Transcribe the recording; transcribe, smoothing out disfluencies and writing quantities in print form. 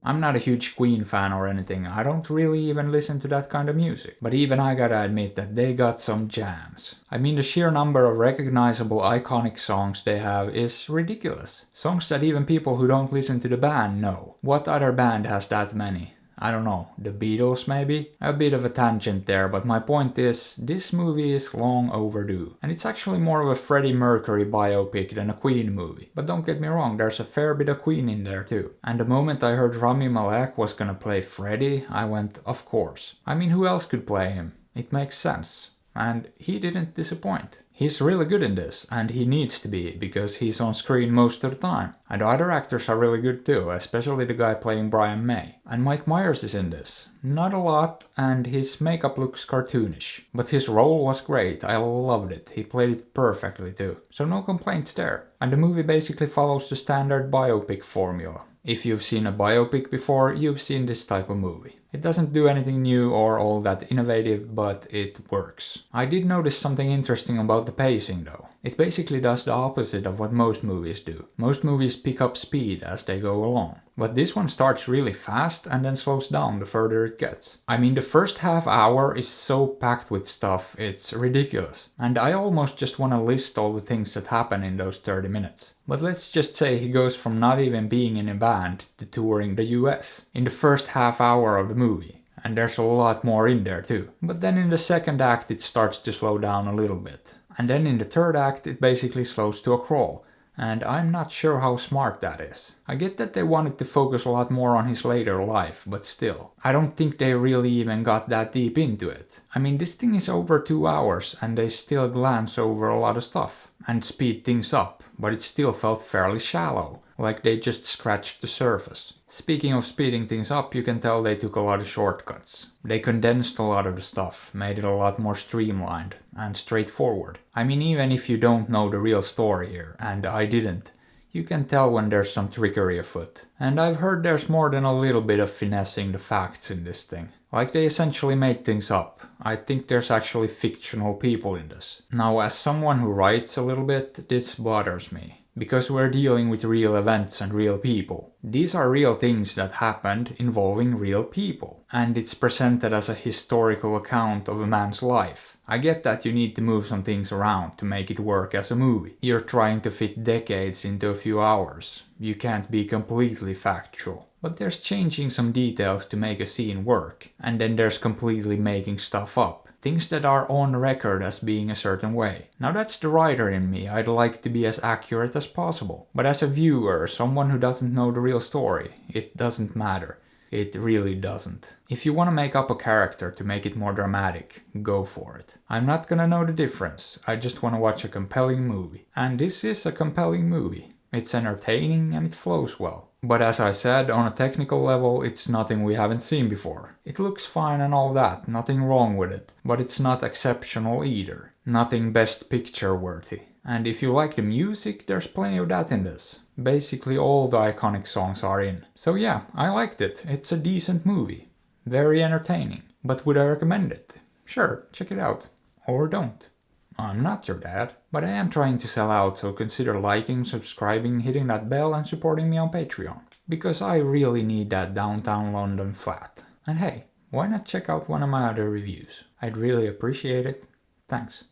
I'm not a huge Queen fan or anything, I don't really even listen to that kind of music. But even I gotta admit that they got some jams. I mean, the sheer number of recognizable iconic songs they have is ridiculous. Songs that even people who don't listen to the band know. What other band has that many? I don't know, the Beatles maybe? A bit of a tangent there, but my point is, this movie is long overdue. And it's actually more of a Freddie Mercury biopic than a Queen movie. But don't get me wrong, there's a fair bit of Queen in there too. And the moment I heard Rami Malek was gonna play Freddie, I went, of course. I mean, who else could play him? It makes sense. And he didn't disappoint. He's really good in this, and he needs to be, because he's on screen most of the time. And the other actors are really good too, especially the guy playing Brian May. And Mike Myers is in this. Not a lot, and his makeup looks cartoonish. But his role was great, I loved it. He played it perfectly too. So no complaints there. And the movie basically follows the standard biopic formula. If you've seen a biopic before, you've seen this type of movie. It doesn't do anything new or all that innovative, but it works. I did notice something interesting about the pacing though. It basically does the opposite of what most movies do. Most movies pick up speed as they go along. But this one starts really fast and then slows down the further it gets. I mean, the first half hour is so packed with stuff, it's ridiculous. And I almost just want to list all the things that happen in those 30 minutes. But let's just say he goes from not even being in a band to touring the US in the first half hour of the movie. And there's a lot more in there too. But then in the second act it starts to slow down a little bit. And then in the third act it basically slows to a crawl. And I'm not sure how smart that is. I get that they wanted to focus a lot more on his later life, but still. I don't think they really even got that deep into it. I mean, this thing is over 2 hours and they still glance over a lot of stuff and speed things up, but it still felt fairly shallow, like they just scratched the surface. Speaking of speeding things up, you can tell they took a lot of shortcuts. They condensed a lot of the stuff, made it a lot more streamlined and straightforward. I mean, even if you don't know the real story here, and I didn't, you can tell when there's some trickery afoot. And I've heard there's more than a little bit of finessing the facts in this thing. Like they essentially made things up. I think there's actually fictional people in this. Now, as someone who writes a little bit, this bothers me. Because we're dealing with real events and real people. These are real things that happened involving real people. And it's presented as a historical account of a man's life. I get that you need to move some things around to make it work as a movie. You're trying to fit decades into a few hours. You can't be completely factual. But there's changing some details to make a scene work. And then there's completely making stuff up. Things that are on record as being a certain way. Now that's the writer in me, I'd like to be as accurate as possible. But as a viewer, someone who doesn't know the real story, it doesn't matter. It really doesn't. If you want to make up a character to make it more dramatic, go for it. I'm not gonna know the difference, I just want to watch a compelling movie. And this is a compelling movie. It's entertaining and it flows well. But as I said, on a technical level, it's nothing we haven't seen before. It looks fine and all that, nothing wrong with it. But it's not exceptional either. Nothing best picture worthy. And if you like the music, there's plenty of that in this. Basically all the iconic songs are in. So yeah, I liked it. It's a decent movie. Very entertaining. But would I recommend it? Sure, check it out. Or don't. I'm not your dad, but I am trying to sell out, so consider liking, subscribing, hitting that bell and supporting me on Patreon. Because I really need that downtown London flat. And hey, why not check out one of my other reviews? I'd really appreciate it. Thanks.